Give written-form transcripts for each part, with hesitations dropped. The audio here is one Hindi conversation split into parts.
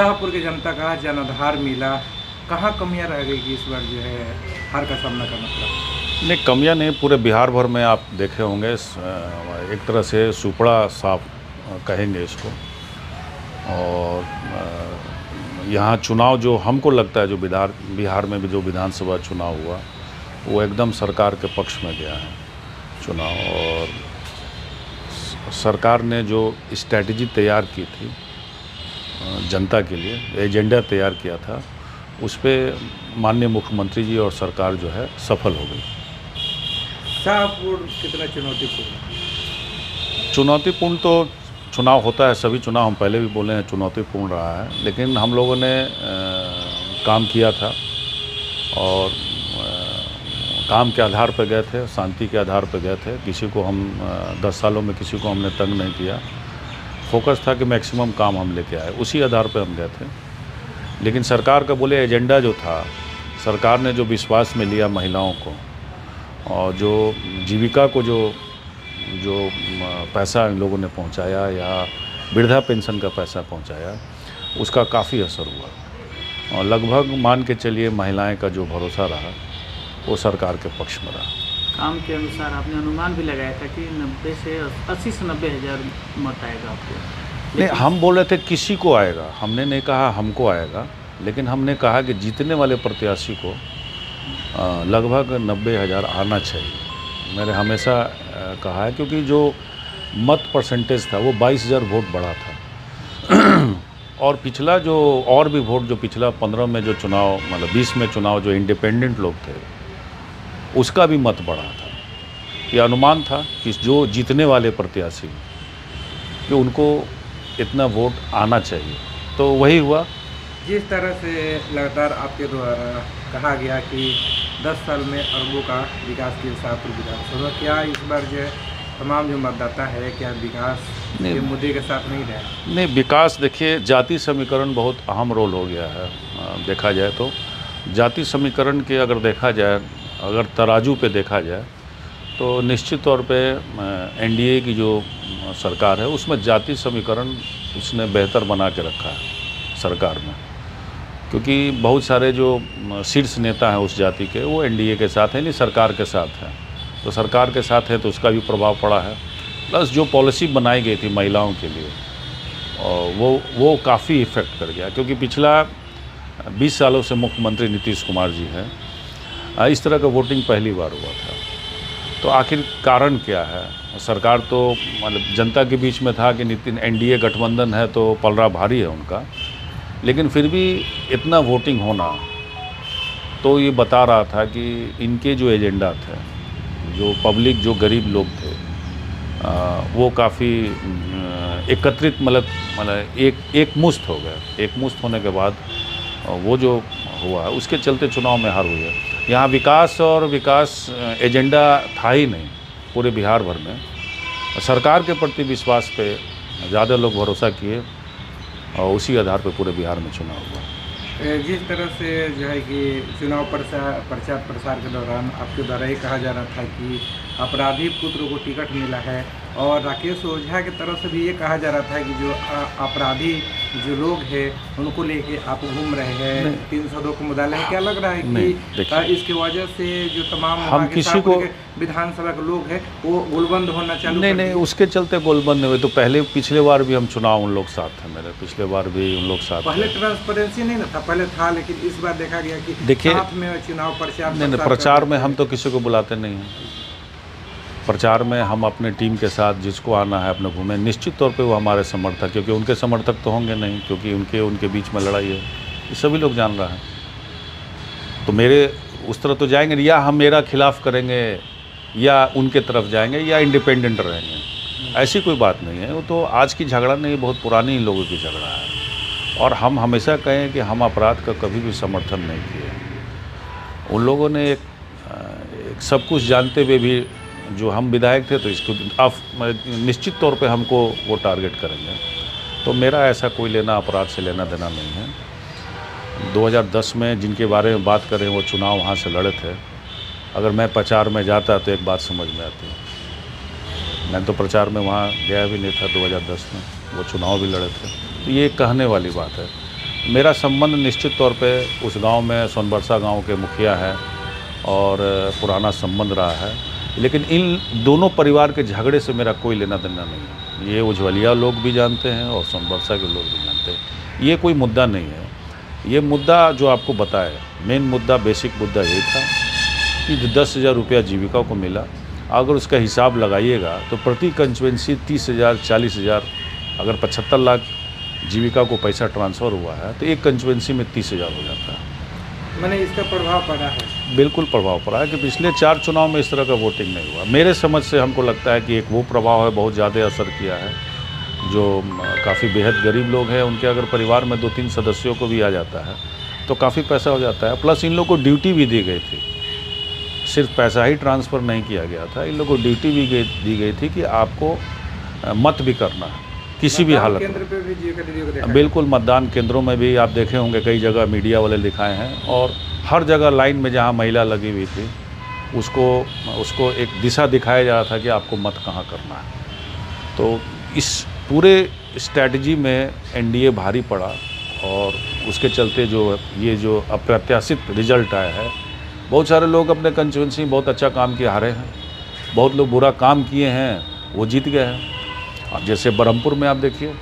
शाहपुर की जनता का जनाधार मिला, कहाँ कमियां रह गई कि इस बार जो है हार का सामना करना पड़ा? नहीं, कमियां नहीं, पूरे बिहार भर में आप देखे होंगे एक तरह से सुपड़ा साफ कहेंगे इसको। और यहाँ चुनाव जो हमको लगता है जो बिहार में भी जो विधानसभा चुनाव हुआ वो एकदम सरकार के पक्ष में गया है चुनाव। और सरकार ने जो स्ट्रैटेजी तैयार की थी जनता के लिए, एजेंडा तैयार किया था, उस पर माननीय मुख्यमंत्री जी और सरकार जो है सफल हो गई। शाहपुर कितना चुनौतीपूर्ण? चुनौतीपूर्ण तो चुनाव होता है, सभी चुनाव हम पहले भी बोले हैं चुनौतीपूर्ण रहा है, लेकिन हम लोगों ने काम किया था और काम के आधार पर गए थे, शांति के आधार पर गए थे। किसी को हम 10 सालों में किसी को हमने तंग नहीं किया। फोकस था कि मैक्सिमम काम हम लेके आए, उसी आधार पर हम गए थे। लेकिन सरकार का बोले एजेंडा जो था, सरकार ने जो विश्वास में लिया महिलाओं को और जो जीविका को जो पैसा इन लोगों ने पहुंचाया या वृद्धा पेंशन का पैसा पहुंचाया, उसका काफ़ी असर हुआ। और लगभग मान के चलिए महिलाएं का जो भरोसा रहा वो सरकार के पक्ष में रहा। काम के अनुसार आपने अनुमान भी लगाया था कि 80 से 90 हज़ार मत आएगा आपको। नहीं, हम बोल रहे थे किसी को आएगा, हमने नहीं कहा हमको आएगा, लेकिन हमने कहा कि जीतने वाले प्रत्याशी को लगभग 90 हज़ार आना चाहिए। मैंने हमेशा कहा है, क्योंकि जो मत परसेंटेज था वो 22,000 वोट बढ़ा था। और पिछला जो और भी वोट जो पिछला 15 में जो चुनाव, मतलब 20 में चुनाव जो इंडिपेंडेंट लोग थे, उसका भी मत बढ़ा था। ये अनुमान था कि जो जीतने वाले प्रत्याशी कि उनको इतना वोट आना चाहिए, तो वही हुआ। जिस तरह से लगातार आपके द्वारा कहा गया कि 10 साल में अरबों का विकास किया शाहपुर विधानसभा, क्या इस बार जो तमाम जो मतदाता है क्या विकास के मुद्दे के साथ नहीं रहे? नहीं, विकास देखिए, जाति समीकरण बहुत अहम रोल हो गया है। देखा जाए तो जाति समीकरण के अगर देखा जाए, अगर तराजू पे देखा जाए तो निश्चित तौर पे एनडीए की जो सरकार है उसमें जाति समीकरण उसने बेहतर बना के रखा है सरकार में, क्योंकि बहुत सारे जो शीर्ष नेता हैं उस जाति के वो एनडीए के साथ हैं, नहीं सरकार के साथ हैं। तो सरकार के साथ है तो उसका भी प्रभाव पड़ा है। प्लस जो पॉलिसी बनाई गई थी महिलाओं के लिए और वो काफ़ी इफ़ेक्ट कर गया, क्योंकि पिछला 20 सालों से मुख्यमंत्री नीतीश कुमार जी हैं, इस तरह का वोटिंग पहली बार हुआ था। तो आखिर कारण क्या है? सरकार तो मतलब जनता के बीच में था कि एनडीए गठबंधन है तो पलड़ा भारी है उनका, लेकिन फिर भी इतना वोटिंग होना तो ये बता रहा था कि इनके जो एजेंडा थे, जो पब्लिक, जो गरीब लोग थे, वो काफ़ी एकत्रित मतलब एक मुश्त हो गए। एक मुश्त होने के बाद वो जो हुआ उसके चलते चुनाव में हार हुई है। यहाँ विकास एजेंडा था ही नहीं पूरे बिहार भर में। सरकार के प्रति विश्वास पे ज़्यादा लोग भरोसा किए और उसी आधार पर पूरे बिहार में चुनाव हुआ। जिस तरह से जो है कि चुनाव प्रचार प्रसार के दौरान आपके द्वारा ये कहा जा रहा था कि अपराधी पुत्र को टिकट मिला है, और राकेश ओझा की तरफ से भी ये कहा जा रहा था कि जो अपराधी जो लोग हैं उनको लेके आप घूम रहे हैं, 302 को मुद्दा लेके। क्या लग रहा है कि इसकी वजह से जो तमाम हम किसी को विधानसभा के लोग हैं वो गोलबंद होना चालू? नहीं, उसके चलते गोलबंद नहीं हुए। तो पिछले बार भी हम चुनाव उन लोग साथ थे, मेरे पिछले बार भी उन लोग साथ। पहले ट्रांसपेरेंसी नहीं था, पहले था, लेकिन इस बार देखा गया कि देखिए साथ में चुनाव प्रचार नहीं, प्रचार में हम तो किसी को बुलाते नहीं हैं। प्रचार में हम अपने टीम के साथ जिसको आना है अपने घूमें, निश्चित तौर पे वो हमारे समर्थक, क्योंकि उनके समर्थक तो होंगे नहीं, क्योंकि उनके बीच में लड़ाई है, ये सभी लोग जान रहा है। तो मेरे उस तरह तो जाएंगे, या हम मेरा खिलाफ करेंगे या उनके तरफ जाएंगे या इंडिपेंडेंट रहेंगे, ऐसी कोई बात नहीं है। वो तो आज की झगड़ा नहीं, बहुत पुरानी इन लोगों की झगड़ा है। और हम हमेशा कहें कि हम अपराध का कभी भी समर्थन नहीं किए। उन लोगों ने एक सब कुछ जानते हुए भी, जो हम विधायक थे तो इसको अब निश्चित तौर पे हमको वो टारगेट करेंगे। तो मेरा ऐसा कोई अपराध से लेना देना नहीं है। 2010 में जिनके बारे में बात करें वो चुनाव वहाँ से लड़े थे। अगर मैं प्रचार में जाता तो एक बात समझ में आती, मैं तो प्रचार में वहाँ गया भी नहीं था 2010 में, वो चुनाव भी लड़े थे। तो ये कहने वाली बात है। मेरा संबंध निश्चित तौर पे उस गांव में सोनबरसा गांव के मुखिया है और पुराना संबंध रहा है, लेकिन इन दोनों परिवार के झगड़े से मेरा कोई लेना देना नहीं है। ये उज्ज्वलिया लोग भी जानते हैं और सोनबरसा के लोग भी जानते हैं। ये कोई मुद्दा नहीं है। ये मुद्दा जो आपको बताया, मेन मुद्दा, बेसिक मुद्दा यही था कि 10,000 रुपया जीविका को मिला। अगर उसका हिसाब लगाइएगा तो प्रति कंस्टिट्यूंसी 30,000, 40,000, अगर 75 लाख जीविका को पैसा ट्रांसफ़र हुआ है तो एक कंस्टिट्यूंसी में 30,000 हो जाता है। मैंने इसका प्रभाव पड़ा है। बिल्कुल प्रभाव पड़ा है कि पिछले 4 चुनाव में इस तरह का वोटिंग नहीं हुआ। मेरे समझ से हमको लगता है कि एक वो प्रभाव है, बहुत ज़्यादा असर किया है। जो काफ़ी बेहद गरीब लोग हैं, उनके अगर परिवार में 2-3 सदस्यों को भी आ जाता है तो काफ़ी पैसा हो जाता है। प्लस इन लोगों को ड्यूटी भी दी गई थी, सिर्फ पैसा ही ट्रांसफ़र नहीं किया गया था, इन लोगों को ड्यूटी भी दी गई थी कि आपको मत भी करना है किसी भी हालत केंद्र पे भी जीविका दीदी को देखा है। बिल्कुल, मतदान केंद्रों में भी आप देखे होंगे, कई जगह मीडिया वाले दिखाए हैं, और हर जगह लाइन में जहां महिला लगी हुई थी उसको एक दिशा दिखाया जा रहा था कि आपको मत कहां करना है। तो इस पूरे स्ट्रैटेजी में एनडीए भारी पड़ा और उसके चलते जो अप्रत्याशित रिजल्ट आया है, बहुत सारे लोग अपने कंस्टिट्यूंसी में बहुत अच्छा काम किए हारे हैं, बहुत लोग बुरा काम किए हैं वो जीत गए हैं। अब जैसे बरहमपुर में आप देखिए,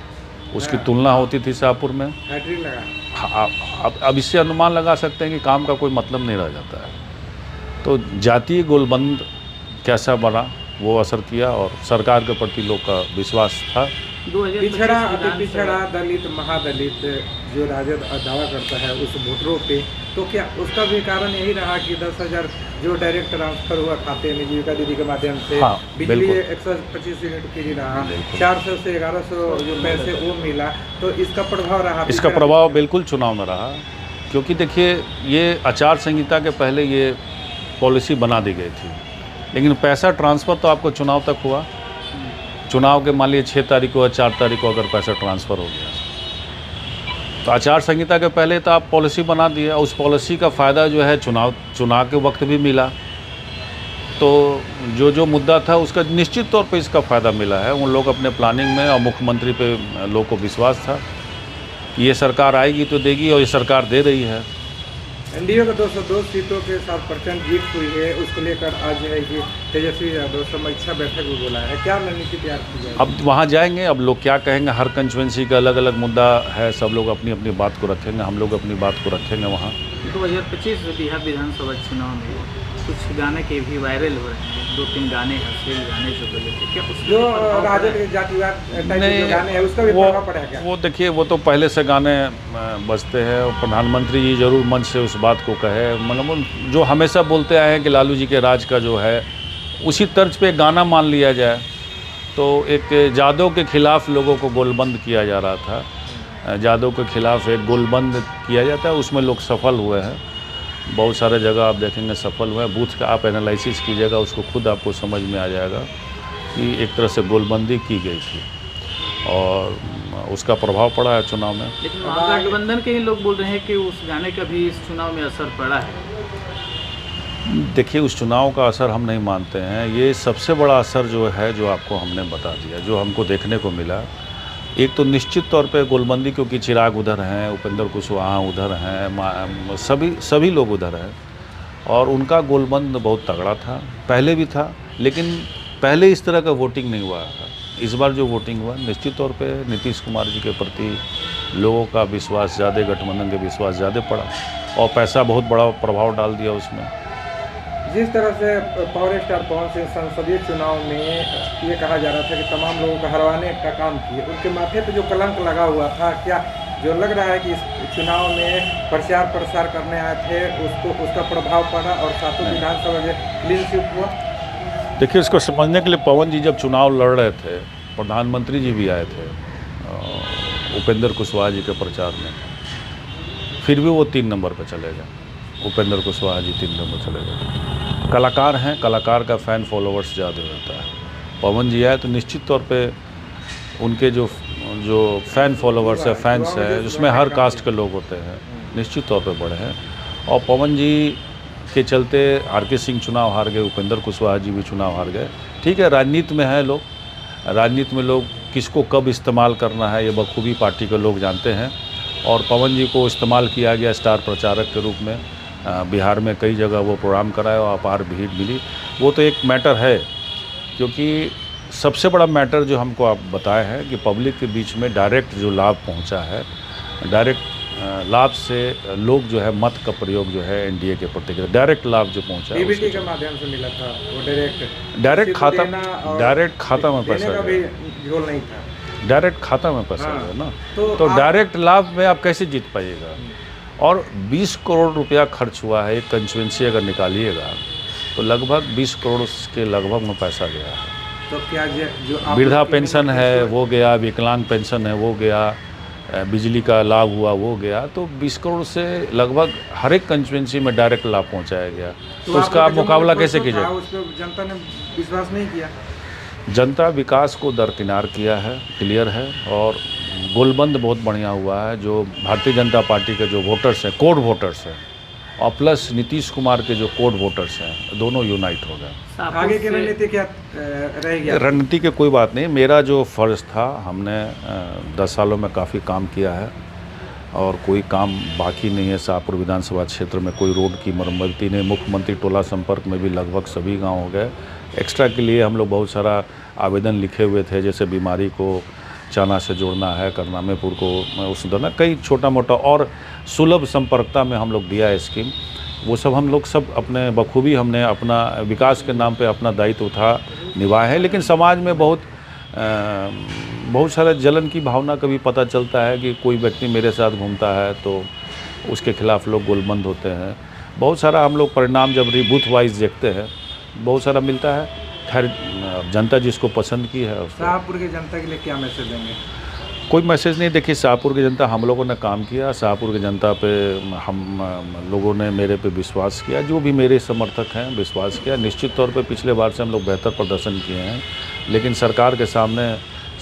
उसकी तुलना होती थी शाहपुर में। हैट्रिक लगा। अब इससे अनुमान लगा सकते हैं कि काम का कोई मतलब नहीं रह जाता है। तो जातीय गोलबंद कैसा बना वो असर किया, और सरकार के प्रति लोग का विश्वास था। पिछड़ा, अति पिछड़ा, दलित, महादलित जो राजद दावा करता है उस वोटरों पे, तो क्या उसका भी कारण यही रहा कि 10,000 जो डायरेक्ट ट्रांसफर हुआ खाते में जीविका दीदी के माध्यम से, हाँ, बिजली 125 यूनिट फ्री रहा, 400 से 1100 जो पैसे वो मिला, तो इसका प्रभाव रहा। इसका प्रभाव बिल्कुल चुनाव में रहा, क्योंकि देखिए ये आचार संहिता के पहले ये पॉलिसी बना दी गई थी, लेकिन पैसा ट्रांसफ़र तो आपको चुनाव तक हुआ। चुनाव के मान लीजिए 6 तारीख को या 4 तारीख को अगर पैसा ट्रांसफ़र हो गया तो आचार संहिता के पहले तो आप पॉलिसी बना दिए, उस पॉलिसी का फ़ायदा जो है चुनाव के वक्त भी मिला। तो जो मुद्दा था उसका निश्चित तौर पे इसका फ़ायदा मिला है। उन लोग अपने प्लानिंग में, और मुख्यमंत्री पे लोगों को विश्वास था कि ये सरकार आएगी तो देगी, और ये सरकार दे रही है। एनडीए को 202 सीटों के साथ प्रचंड जीत हुई है, उसको लेकर आज है कि तेजस्वी यादव समीक्षा बैठक भी बोला है। क्या रणनीति तैयार की जाएगी? अब वहाँ जाएंगे, अब लोग क्या कहेंगे, हर कंस्टिट्यूंसी का अलग अलग मुद्दा है, सब लोग अपनी अपनी बात को रखेंगे, हम लोग अपनी बात को रखेंगे वहाँ। 2025 बिहार विधानसभा चुनाव में कुछ गाने के भी वायरल हो रहे हैं, 2-3 गाने अश्लील गाने जो बोले थे, क्या जो राजद के जातिवाद टाइप के गाने हैं उसका भी प्रभाव पड़ेगा? वो देखिए, वो तो पहले से गाने बजते हैं, और प्रधानमंत्री जी जरूर मंच से उस बात को कहे, मतलब जो हमेशा बोलते आए हैं कि लालू जी के राज का जो है उसी तर्ज पे गाना मान लिया जाए। तो एक जादव के खिलाफ लोगों को गोलबंद किया जा रहा था, जादव के खिलाफ एक गोलबंद किया जाता है, उसमें लोग सफल हुए हैं। बहुत सारे जगह आप देखेंगे सफल हुए हैं। बूथ का आप एनालिसिस कीजिएगा, उसको खुद आपको समझ में आ जाएगा कि एक तरह से गोलबंदी की गई थी और उसका प्रभाव पड़ा है चुनाव में। लेकिन महागठबंधन के ही लोग बोल रहे हैं कि उस गाने का भी इस चुनाव में असर पड़ा है। देखिए, उस चुनाव का असर हम नहीं मानते हैं। ये सबसे बड़ा असर जो है, जो आपको हमने बता दिया, जो हमको देखने को मिला, एक तो निश्चित तौर पे गोलबंदी, क्योंकि चिराग उधर हैं, उपेंद्र कुशवाहा उधर हैं, सभी लोग उधर हैं, और उनका गोलबंद बहुत तगड़ा था, पहले भी था, लेकिन पहले इस तरह का वोटिंग नहीं हुआ है। इस बार जो वोटिंग हुआ, निश्चित तौर पे नीतीश कुमार जी के प्रति लोगों का विश्वास ज़्यादा, गठबंधन के विश्वास ज़्यादा पड़ा, और पैसा बहुत बड़ा प्रभाव डाल दिया उसमें। जिस तरह से पावर स्टार पवन सिंह संसदीय चुनाव में ये कहा जा रहा था कि तमाम लोगों को हरवाने का काम किए, उनके माथे पे जो कलंक लगा हुआ था, क्या जो लग रहा है कि इस चुनाव में प्रचार प्रसार करने आए थे उसका प्रभाव पड़ा और सातों विधानसभा में क्लीन स्वीप हुआ? देखिए, इसको समझने के लिए पवन जी जब चुनाव लड़ रहे थे, प्रधानमंत्री जी भी आए थे उपेंद्र कुशवाहा जी के प्रचार में, फिर भी वो 3 नंबर पर चले गए। उपेंद्र कुशवाहा जी 3 नंबर चले गए। कलाकार हैं, कलाकार का फ़ैन फॉलोवर्स ज़्यादा होता है। पवन जी आए तो निश्चित तौर पे उनके जो फ़ैन फॉलोवर्स है, फैंस है, जिसमें हर कास्ट के लोग होते हैं, निश्चित तौर पे बढ़े हैं। और पवन जी के चलते आर.के. सिंह चुनाव हार गए, उपेंद्र कुशवाहा जी भी चुनाव हार गए। ठीक है, राजनीति में है लोग, राजनीति में लोग किसको कब इस्तेमाल करना है ये बखूबी पार्टी के लोग जानते हैं, और पवन जी को इस्तेमाल किया गया स्टार प्रचारक के रूप में। बिहार में कई जगह वो प्रोग्राम कराया और अपार भीड़ मिली। वो तो एक मैटर है, क्योंकि सबसे बड़ा मैटर जो हमको आप बताए हैं कि पब्लिक के बीच में डायरेक्ट जो लाभ पहुंचा है, डायरेक्ट लाभ से लोग जो है मत का प्रयोग जो है एनडीए के प्रति डायरेक्ट लाभ जो पहुंचा है डीबीटी के माध्यम से मिला था, वो डायरेक्ट खाता में पैसा का भी झोल नहीं था, डायरेक्ट खाता में पैसा हाँ, गया ना। तो डायरेक्ट लाभ में आप कैसे जीत पाइएगा। और 20 करोड़ रुपया खर्च हुआ है, एक कंस्टिट्यूंसी अगर निकालिएगा तो लगभग 20 करोड़ के लगभग में पैसा गया है। तो क्या जो वृद्धा पेंशन है वो गया, विकलांग पेंशन है वो गया, बिजली का लाभ हुआ वो गया, तो 20 करोड़ से लगभग हर एक कंस्टिट्यूंसी में डायरेक्ट लाभ पहुंचाया गया। तो उसका आप मुकाबला कैसे कीजिए। उस पर जनता ने विश्वास नहीं किया। जनता विकास को दरकिनार किया है, क्लियर है, और गोलबंद बहुत बढ़िया हुआ है। जो भारतीय जनता पार्टी के जो वोटर्स हैं, कोड वोटर्स हैं, और प्लस नीतीश कुमार के जो कोड वोटर्स हैं, दोनों यूनाइट हो गए। आगे की रणनीति क्या रह गया? रणनीति की कोई बात नहीं, मेरा जो फ़र्ज़ था, हमने 10 सालों में काफ़ी काम किया है और कोई काम बाकी नहीं है। शाहपुर विधानसभा क्षेत्र में कोई रोड की मरम्मती नहीं, मुख्यमंत्री टोला संपर्क में भी लगभग सभी गांव हो गए। एक्स्ट्रा के लिए हम लोग बहुत सारा आवेदन लिखे हुए थे, जैसे बीमारी को चाना से जोड़ना है, करनामेपुर को उस देना, कई छोटा मोटा, और सुलभ संपर्कता में हम लोग दिया है स्कीम। वो सब हम लोग सब अपने बखूबी हमने अपना विकास के नाम पे अपना दायित्व था निभाया है। लेकिन समाज में बहुत सारा जलन की भावना कभी पता चलता है कि कोई व्यक्ति मेरे साथ घूमता है तो उसके खिलाफ लोग गोलबंद होते हैं। बहुत सारा हम लोग परिणाम जब बूथ वाइज देखते हैं, बहुत सारा मिलता है। खैर, जनता जिसको पसंद की है उसको। शाहपुर की जनता के लिए क्या मैसेज देंगे? कोई मैसेज नहीं। देखिए, शाहपुर की जनता, हम लोगों ने काम किया, शाहपुर की जनता पे हम लोगों ने मेरे पे विश्वास किया, जो भी मेरे समर्थक हैं विश्वास किया। निश्चित तौर पे पिछले बार से हम लोग बेहतर प्रदर्शन किए हैं, लेकिन सरकार के सामने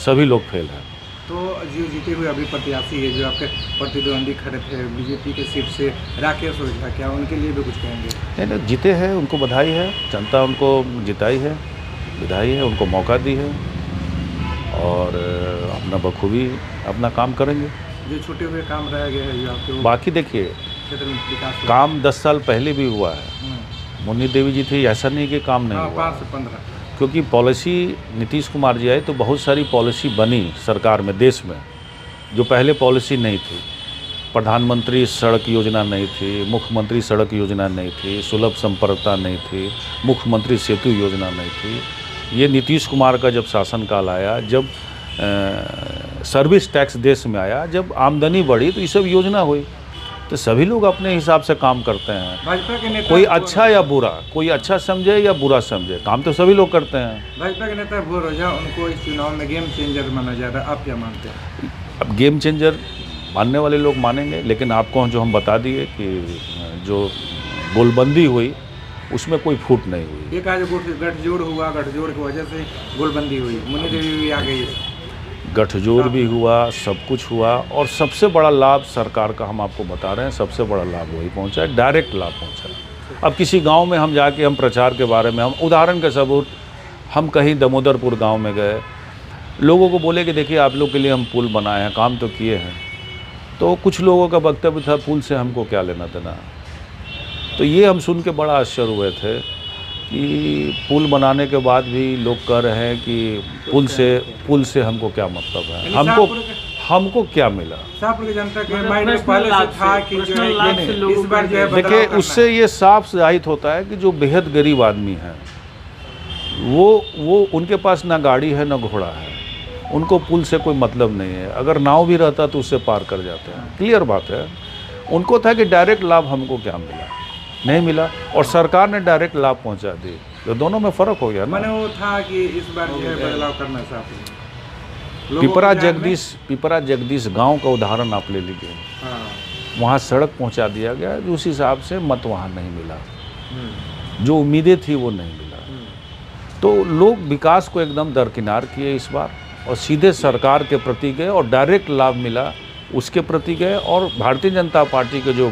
सभी लोग फेल हैं। तो जो जीते हुए अभी प्रत्याशी है, जो आपके प्रतिद्वंदी खड़े थे बीजेपी के सीट से, राकेश ओझा, क्या उनके लिए भी कुछ कहेंगे? नहीं, जीते हैं, उनको बधाई है। जनता उनको जिताई है, विधाई है, उनको मौका दी है, और अपना बखूबी अपना काम करेंगे। जो छूटे हुए काम रह गए हैं जो आपके, बाकी देखिए, क्षेत्र में विकास काम 10 साल पहले भी हुआ है। मुन्नी देवी जी थी, ऐसा नहीं कि काम नहीं हुआ। 5 से 15, क्योंकि पॉलिसी नीतीश कुमार जी आए तो बहुत सारी पॉलिसी बनी सरकार में, देश में, जो पहले पॉलिसी नहीं थी। प्रधानमंत्री सड़क योजना नहीं थी, मुख्यमंत्री सड़क योजना नहीं थी, सुलभ संपर्कता नहीं थी, मुख्यमंत्री सेतु योजना नहीं थी। ये नीतीश कुमार का जब शासनकाल आया, जब सर्विस टैक्स देश में आया, जब आमदनी बढ़ी, तो ये सब योजना हुई। तो सभी लोग अपने हिसाब से काम करते हैं। भाजपा के नेता, कोई अच्छा या बुरा, कोई अच्छा समझे या बुरा समझे, काम तो सभी लोग करते हैं। भाजपा के नेता भोर ओझा, उनको इस चुनाव में गेम चेंजर माना जा रहा है, आप क्या मानते हैं? अब गेम चेंजर मानने वाले लोग मानेंगे, लेकिन आपको जो हम बता दिए कि जो गोलबंदी हुई उसमें कोई फूट नहीं हुई। ये कहा जो गठजोड़ हुआ, गठजोड़ की वजह से गोलबंदी हुई, मुन्नी देवी भी आ गई। गठजोड़ भी हुआ, सब कुछ हुआ, और सबसे बड़ा लाभ सरकार का हम आपको बता रहे हैं, सबसे बड़ा लाभ वही पहुंचा है, डायरेक्ट लाभ पहुंचा है। अब किसी गांव में हम जाके हम प्रचार के बारे में, हम उदाहरण के सबूत, हम कहीं दामोदरपुर गांव में गए, लोगों को बोले कि देखिए आप लोग के लिए हम पुल बनाए हैं, काम तो किए हैं। तो कुछ लोगों का वक्तव्य था, पुल से हमको क्या लेना देना। तो ये हम सुन के बड़ा आश्चर्य हुए थे कि पुल बनाने के बाद भी लोग कह रहे हैं कि पुल से हमको क्या मतलब है, हमको क्या मिला। शाहपुर की जनता के माइंड में पहले से था कि जो है इस बार जो है देखिए, उससे ये साफ जाहिर होता है कि जो बेहद गरीब आदमी हैं, वो उनके पास ना गाड़ी है ना घोड़ा है, उनको पुल से कोई मतलब नहीं है। अगर नाव भी रहता तो उससे पार कर जाते हैं, क्लियर बात है। उनको था कि डायरेक्ट लाभ हमको क्या मिला, नहीं मिला, और सरकार ने डायरेक्ट लाभ पहुंचा दी, तो दोनों में फ़र्क हो गया ना। मैंने वो था कि इस बार जो है बदलाव करना चाहते हैं। पिपरा जगदीश गांव का उदाहरण आप ले लीजिए। वहाँ सड़क पहुंचा दिया गया, उस हिसाब से मत वहाँ नहीं मिला, जो उम्मीदें थी वो नहीं मिला। तो लोग विकास को एकदम दरकिनार किए इस बार, और सीधे सरकार के प्रति गए, और डायरेक्ट लाभ मिला उसके प्रति गए। और भारतीय जनता पार्टी के जो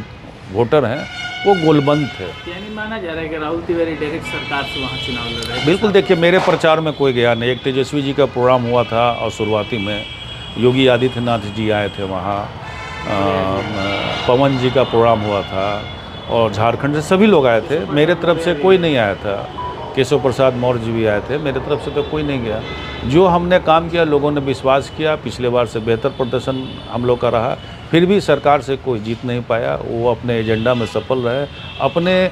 वोटर हैं वो गोलबंद थे। यानी माना जा रहा है कि राहुल तिवारी डायरेक्ट सरकार से वहाँ चुनाव लड़ रहे हैं। बिल्कुल, देखिए, मेरे प्रचार में कोई गया नहीं। एक तेजस्वी जी का प्रोग्राम हुआ था, और शुरुआती में योगी आदित्यनाथ जी आए थे वहाँ, पवन जी का प्रोग्राम हुआ था और झारखंड से सभी लोग आए थे। मेरे तरफ से कोई नहीं आया था। केशव प्रसाद मौर्य जी भी आए थे, मेरे तरफ से तो कोई नहीं गया। जो हमने काम किया लोगों ने विश्वास किया, पिछले बार से बेहतर प्रदर्शन हम लोग का रहा, फिर भी सरकार से कोई जीत नहीं पाया। वो अपने एजेंडा में सफल रहे। अपने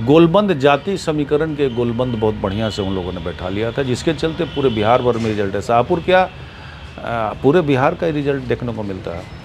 गोलबंद जाति समीकरण के गोलबंद बहुत बढ़िया से उन लोगों ने बैठा लिया था, जिसके चलते पूरे बिहार भर में रिजल्ट है। शाहपुर क्या, पूरे बिहार का रिजल्ट देखने को मिलता है।